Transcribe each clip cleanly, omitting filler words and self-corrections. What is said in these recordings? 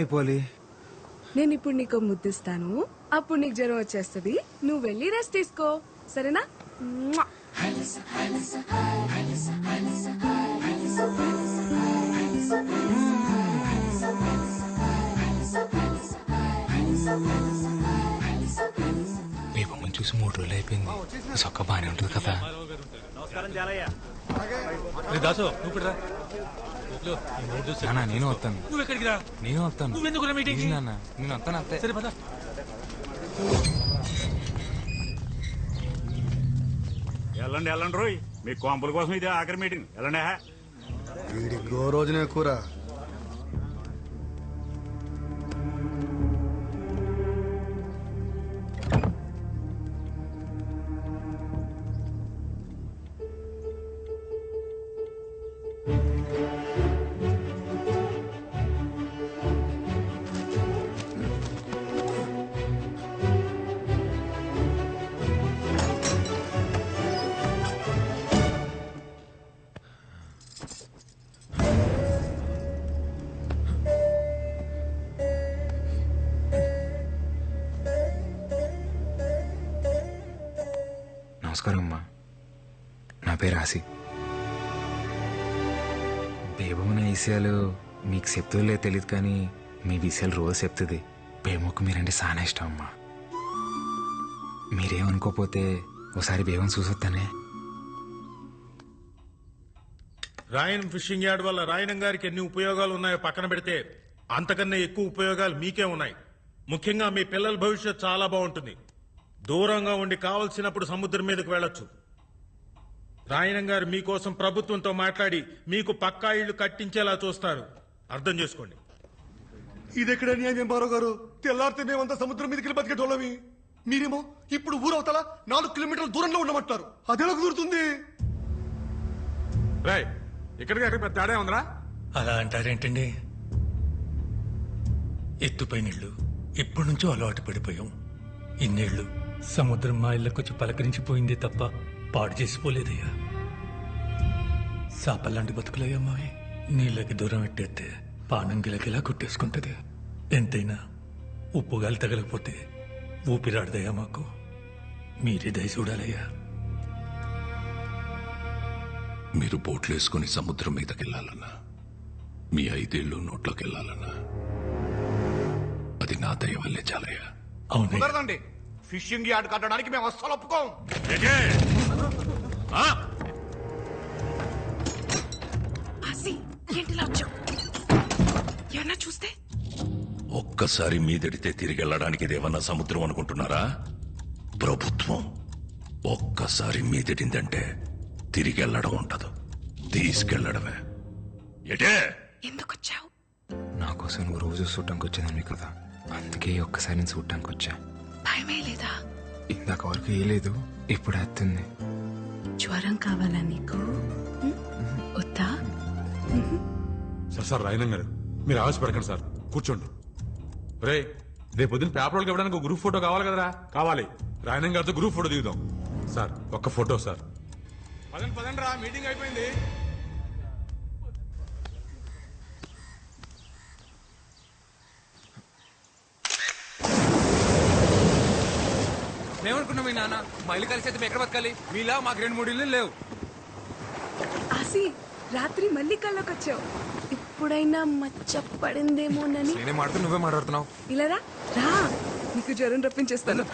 అయిపోవాలి. నేను ఇప్పుడు నీకు ముద్దిస్తాను, అప్పుడు నీకు జ్వరం వచ్చేస్తుంది. నువ్వు వెళ్ళి రెస్ట్ తీసుకో, సరేనా? బేబమ్మని చూసి 3 రోజులు అయిపోయింది. సొక్క బానే ఉంటుంది కదా. నేను వస్తాను. నేను వస్తాను. నేను వస్తాను అంతే. వెళ్ళండి వెళ్ళండి రోయ్, మీ కోంపుల కోసం ఇదే ఆఖరి మీటింగ్. వెళ్ళండి. వీడికి రోజునే కూర. నమస్కారం అమ్మా, నా పేరు ఆసి. బేబమ్మ నా విషయాలు మీకు చెప్తుందో తెలియదు, కానీ మీ విషయాలు రోజు చెప్తుంది. బేబమ్మకు మీరంటే చాలా ఇష్టం అమ్మా. మీరేమనుకోపోతే ఒకసారి బేబం చూసొస్తానే. రాయన్ ఫిషింగ్ యార్డ్ వల్ల రాయనం గారికి ఎన్ని ఉపయోగాలు ఉన్నాయో పక్కన పెడితే అంతకన్నా ఎక్కువ ఉపయోగాలు మీకే ఉన్నాయి. ముఖ్యంగా మీ పిల్లల భవిష్యత్ చాలా బాగుంటుంది. దూరంగా ఉండి కావలసినప్పుడు సముద్రం మీదకు వెళ్లొచ్చు. రాయనం గారు మీకోసం ప్రభుత్వంతో మాట్లాడి మీకు పక్కా ఇళ్లు కట్టించేలా చూస్తారు. అర్థం చేసుకోండి. ఇదెక్కడ న్యాయం బారో గారు? తెల్లారితే మేమంతా సముద్రం మీదకి వెళ్ళి బతికేటోళ్ళమి. మీరేమో ఇప్పుడు ఊరవతల 4 కిలోమీటర్ల దూరంలో ఉండమంటారు. అదెలా కుదురుతుంది? రాయ్, ఇక్కడికి అక్కడ పెద్ద తేడా ఉందిరా. అలా అంటారేంటండి? ఎత్తుపై నీళ్లు ఎప్పటి నుంచో అలవాటు పడిపోయాం. ఇన్నేళ్లు సముద్రం మా ఇళ్ళకొచ్చి పలకరించిపోయిందే తప్ప పాడు చేసిపోలేదయ్యా. సాపల్లాంటి బతుకులయ్యా మావి. నీళ్ళకి దూరం ఎట్టేస్తే పానం గిలకిలా కొట్టేసుకుంటది. ఎంతైనా ఉప్పు గాలి తగలకపోతే ఊపిరాడదయ్యా మాకు. మీరే దయ చూడాలయ్యా. మీరు బోట్లు వేసుకుని సముద్రం మీదకి వెళ్ళాలన్నా, మీ 5 ఏళ్ళు నోట్లోకి వెళ్ళాలన్నా అది నా దయ వల్లే చాలయ్యా. కుదరదండి. ఫిషింగ్ యార్డ్ కట్టడానికి మేము అస్సలు ఒప్పుకోం. చూస్తే ఒక్కసారి మీదడితే తిరిగి వెళ్ళడానికి ఇదేమన్నా సముద్రం అనుకుంటున్నారా? ప్రభుత్వం. ఒక్కసారి మీదడిందంటే తిరిగి వెళ్ళడం ఉండదు, తీసుకెళ్లడమే. ఎటే ఎందుకొచ్చావు? నా కోసం నువ్వు రోజు చూడటానికి వచ్చేదాన్ని కదా, అందుకే ఒక్కసారి నేను చూడటానికి వచ్చా. భయమే లేదా? ఇందాక వరకు వేయలేదు, ఇప్పుడు వస్తుంది. జ్వరం కావాలా నీకు? వద్దా? సార్ రాయనం గారు, మీరు ఆవేశపడకండి సార్, కూర్చోండి. రే, రేపు పొద్దున్న పేపర్ వాళ్ళకి ఇవ్వడానికి గ్రూప్ ఫోటో కావాలి కదరా? కావాలి. రాయనం గారితో గ్రూప్ ఫోటో దిగుదాం. సార్ ఒక్క ఫోటో సార్. పదండి రా, మీటింగ్ అయిపోయింది. మేమనుకున్నాం మీ నాన్న మా ఇల్లు కలిసి అయితే ఎక్కడ బతకాలి? మీలా మాకు 2-3 ఇల్లు లేవు. ఆసి, రాత్రి మళ్ళీ కళ్ళకొచ్చావు. ఇప్పుడైనా మచ్చ పడిందేమోనని. నేనే మాడుతూ నువ్వే మాట్లాడుతున్నావు. ఇలా రా, నీకు జ్వరం రప్పించేస్తాను.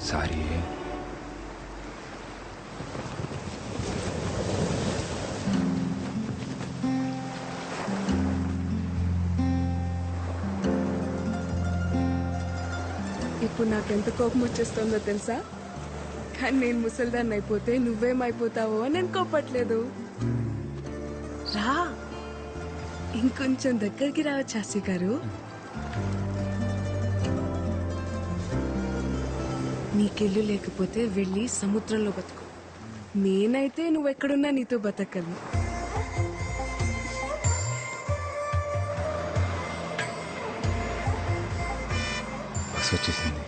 సారీ. ఇప్పుడు నాకెంత కోపం వచ్చేస్తుందో తెలుసా? కానీ నేను ముసల్దాన్ని అయిపోతే నువ్వేమైపోతావో అని నేను కోపట్లేదు. రా, ఇంకొంచెం దగ్గరికి రావచ్చు ఆసి గారు. నీకెళ్ళు లేకపోతే వెళ్ళి సముద్రంలో బతుకు. నేనైతే నువ్వెక్కడున్నా నీతో బతకగలను. బస్ వచ్చేసింది.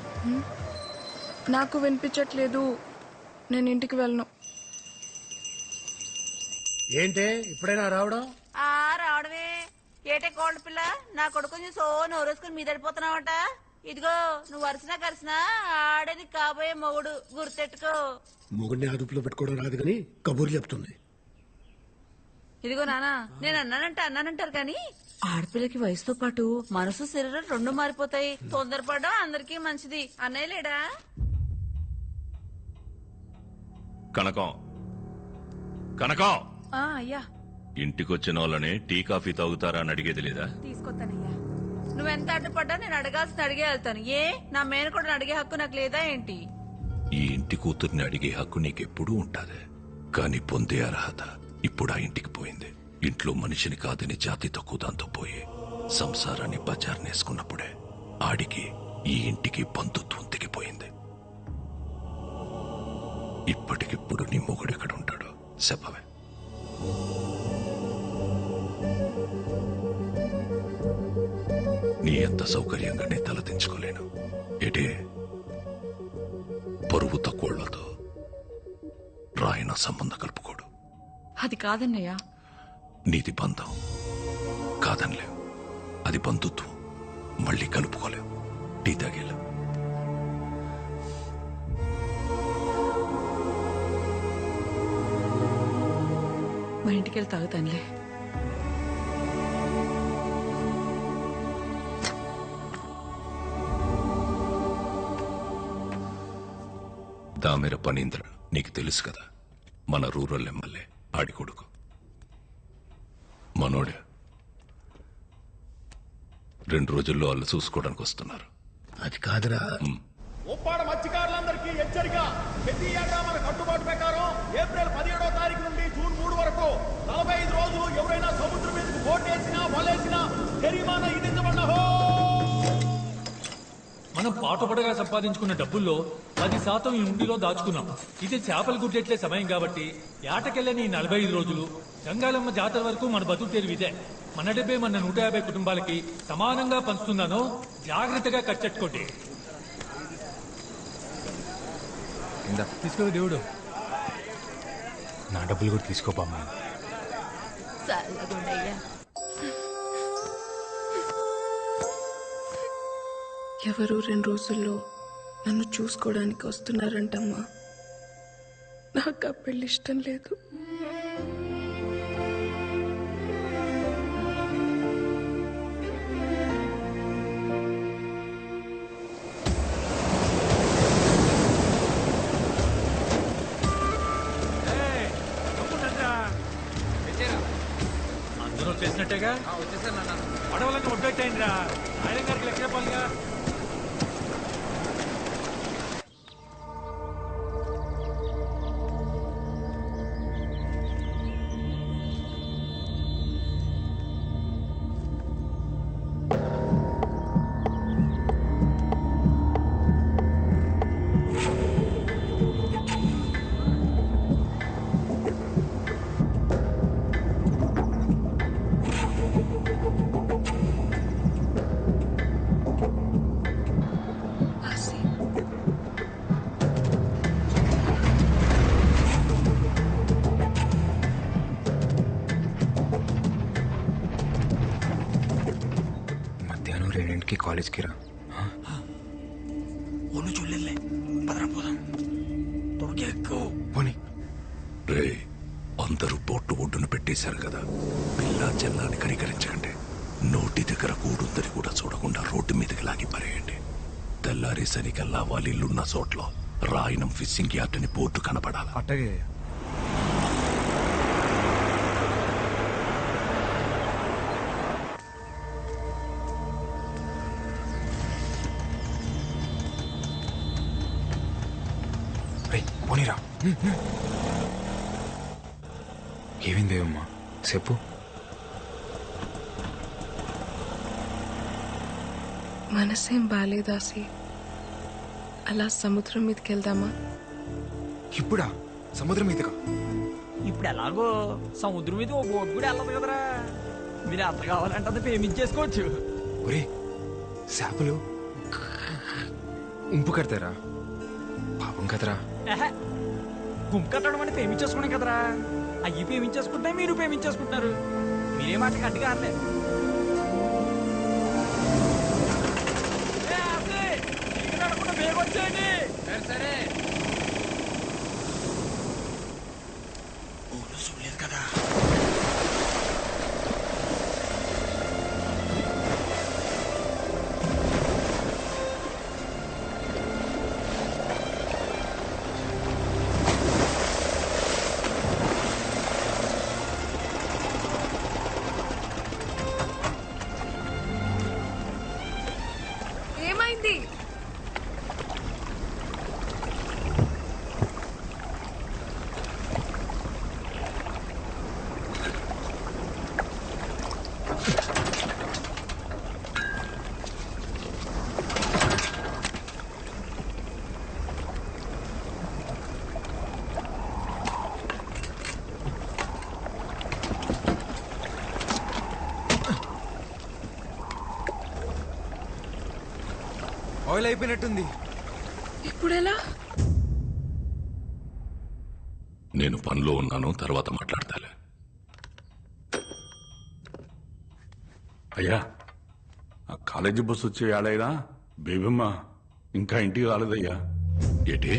నాకు వినిపించట్లేదు. నేను ఇంటికి వెళ్ళను. ఏంటే ఇప్పుడైనా రావడం? రావడమే ఏటే కోళ్ళ పిల్ల, నా కొడుకుని సో నోరేసుకుని మీదడిపోతున్నావట. ఇదిగో నువ్వు వరుసనా కలిసినా ఆడేది కాబోయే మొగుడు, గుర్తెట్టుకో. మొగుడిని అదుపులో పెట్టుకోవడం రాదు కానీ కబుర్లు చెప్తుంది. ఇదిగో నానా, నేను అన్నానంటారు కానీ ఆడపిల్లకి వయసుతో పాటు మనసు శరీరం రెండు మారిపోతాయి. తొందరపడడం అందరికీ మంచిది. అన్నయ్య లేడా? కనకం కనకం, అయ్యా ఇంటికొచ్చిన వాళ్ళని టీ కాఫీ తాగుతారా అని అడిగేది లేదా? తీసుకొస్తానయ్యా. నువ్వెంత అడ్డుపడ్డా నేను అడగాల్సిన అడిగే వెళ్తాను. ఏ నా మేనకోడని అడిగే హక్కు నాకు లేదా ఏంటి? ఈ ఇంటి కూతుర్ని అడిగే హక్కు నీకెప్పుడూ ఉంటాది, కానీ పొందే అర్హత ఇప్పుడు ఆ ఇంటికి పోయింది. ఇంట్లో మనిషిని కాదని జాతి తక్కువ దాంతో పోయి సంసారాన్ని బజార్నేసుకున్నప్పుడే ఆడికి ఈ ఇంటికి బంధుత్వం తెగిపోయింది. ఇప్పటికిప్పుడు నీ మొగుడెక్కడ ఉంటాడో చెప్పవే. నీ ఎంత సౌకర్యంగా నీ తలదించుకోలేను. ఏటే పరువు తక్కువళ్లతో రాయన సంబంధం కలుపుకోడు. అది కాదన్నయ్యా. నీది బంధం కాదనిలేవు, అది బంధుత్వం. మళ్ళీ కలుపుకోలేవు. టీ తాగేలా. మా ఇంటికి వెళ్ళి తాగుతానులే. దామెర పనీంద్ర నీకు తెలుసు కదా, మన రూరల్ ఎమ్మెల్యే ఆడి కొడుకు. మనోడే 2 రోజుల్లో వాళ్ళు చూసుకోవడానికి వస్తున్నారు. అది కాదురా. ఉప్పాడ మత్స్యకారులందరికీ హెచ్చరిక. ప్రతి ఏటా మన కట్టుబాటు ప్రకారం ఏప్రిల్ 17వ తారీఖు నుండి జూన్ 3 వరకు 45 రోజులు ఎవరైనా సముద్రం మీదకు బోటేసినా వలేసినా జరిమానా విధించబడ్డహో. మనం పాటుపడగా సంపాదించుకున్న డబ్బుల్లో 10% ఈ ఉండిలో దాచుకున్నాం. ఇది చేపలు గుడ్డెట్లే సమయం కాబట్టి ఏటకెళ్ళని 45 రోజులు గంగాలమ్మ జాతర వరకు మన బతుకు తెరువు ఇదే. మన డబ్బే మన 150 కుటుంబాలకి సమానంగా పంచుతున్నాను. జాగ్రత్తగా కట్టెట్టుకోండి. తీసుకో దేవుడు. నా డబ్బులు కూడా తీసుకోపమ్మా. చల్లగుండయ్యా. ఎవరు 2 రోజుల్లో నన్ను చూసుకోవడానికి వస్తున్నారంటమ్మా. నాకు ఆ పెళ్లి ఇష్టం లేదు. అందరూ వచ్చేసినట్టేగా. అడవులన్నీ ఒడ్డెట్టయిందిరా. ఆయన గారికి లెక్క చెప్పాలిగా. మధ్యాహ్నం 2కి కాలేజ్కి రా. ఒళ్ళు చూడలే పదరపోదాం. పోనీ. రే, అందరూ బోట్టు ఒడ్డును పెట్టేశారు కదా, పిల్లా చెల్లాని కనికరించకండి. నోటి దగ్గర కూడుందని కూడా చూడకుండా రోడ్డు మీదకి లాగి పరేయండి. తెల్లారేసరికల్లా వాళ్ళ ఇల్లున్న చోట్ల రాయనం ఫిషింగ్ యార్డ్ అని బోర్డు కనపడాలి. అట్టగే. పోనీరా. ఏమైందేమమ్మా చెప్పు. మనసేం బాలేదాసి. అలా సముద్రం మీదకి వెళ్దామా? ఇప్పుడా? సముద్రం మీదకా? ఇప్పుడు ఎలాగో సముద్రం మీద ఓ బోట్ కూడా వెళ్ళదు కదరా. మీరు ఎంత కావాలంటే అంత పేమెంట్ చేసుకోవచ్చు. ఒరే చేపలు ఉంపు కడతారా? పాపం కదరా. గుంపు కట్టడం అంటే ప్రేమించేసుకున్నాం కదరా. అయ్యి ప్రేమించేసుకుంటే మీరు ప్రేమించేసుకుంటున్నారు. మీరే మాట గట్టిగా అనలే. వచ్చేయండి. సరే చూడలేదు కదా. ఏమైంది? ఆయిల్ అయిపోయినట్టుంది. ఇప్పుడెలా? నేను పనిలో ఉన్నాను, తర్వాత మాట్లాడతాలే. అయ్యా, ఆ కాలేజీ బస్సు వచ్చే ఏడైనా బేబమ్మ ఇంకా ఇంటికి రాలేదయ్యా. ఏంటి?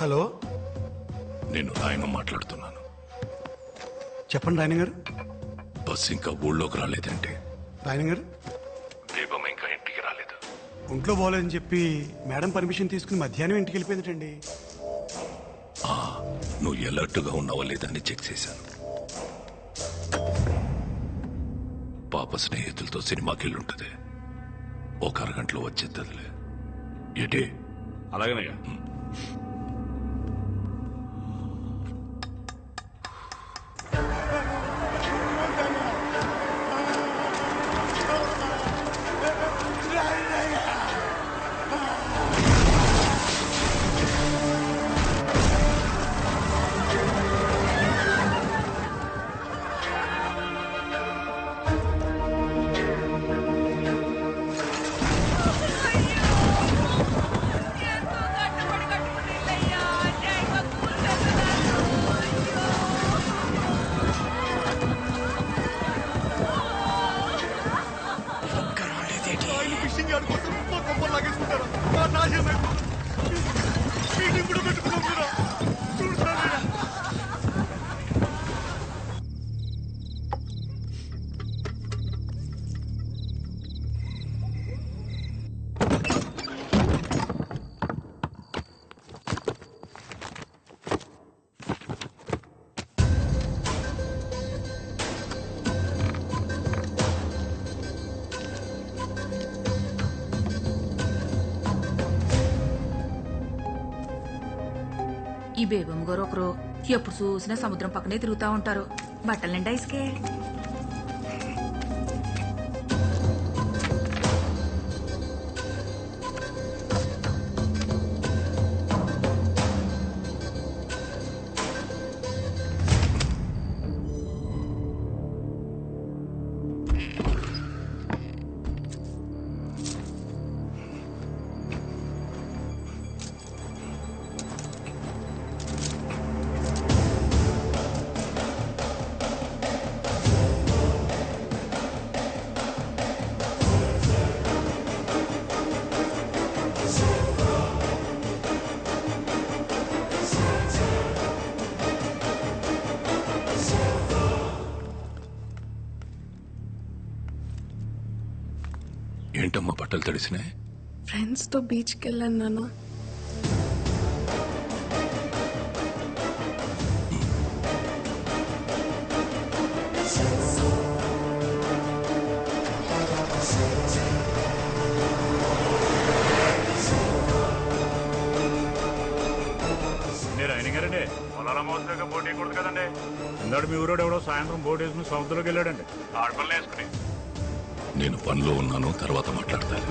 హలో, నేను రాయన మాట్లాడుతున్నాను. చెప్పండి రాయన గారు. బస్ ఇంకా ఊళ్ళోకి రాలేదంటే? రాయన గారు, దీపం ఇంకా ఇంటికి రాలేదు. ఒంట్లో బాగోలేదని చెప్పి మేడం పర్మిషన్ తీసుకుని మధ్యాహ్నం ఇంటికి వెళ్ళిపోయిందటండి. నువ్వు ఎలర్ట్గా ఉన్నావా లేదని చెక్ చేశాను. పాప స్నేహితులతో సినిమాకి వెళ్ళుంటది. ఒక అరగంటలో వచ్చేద్దదిలే. ఏంటి? అలాగేనయ్యా. ఫిషింగ్ యార్డ్ కోసం కొబ్బరి లాగేసుకుంటారా? మా నాశనం మీటింగ్ కూడా పెట్టుకున్నాం కూడా. చూడరా ఈ బేబమ్మ గారు ఒకరు ఎప్పుడు చూసినా సముద్రం పక్కనే తిరుగుతా ఉంటారు. బట్టలు నిండా ఇసుకే. ఏంటమ్మా బట్టలు తడిసినాయి? ఫ్రెండ్స్ తో బీచ్కి వెళ్ళాను నాన్న. మీరు ఆయన గారండి పొలాల మోసగా బోట్ వేయకూడదు కదండి. ఇందాడు మీ ఊరోడు ఎవడో సాయంత్రం బోట్ వేసుకుని సముద్రంలోకి వెళ్ళాడండి. ఆడపల్లి వేసుకుని. నేను పనిలో ఉన్నాను, తర్వాత మాట్లాడతాను.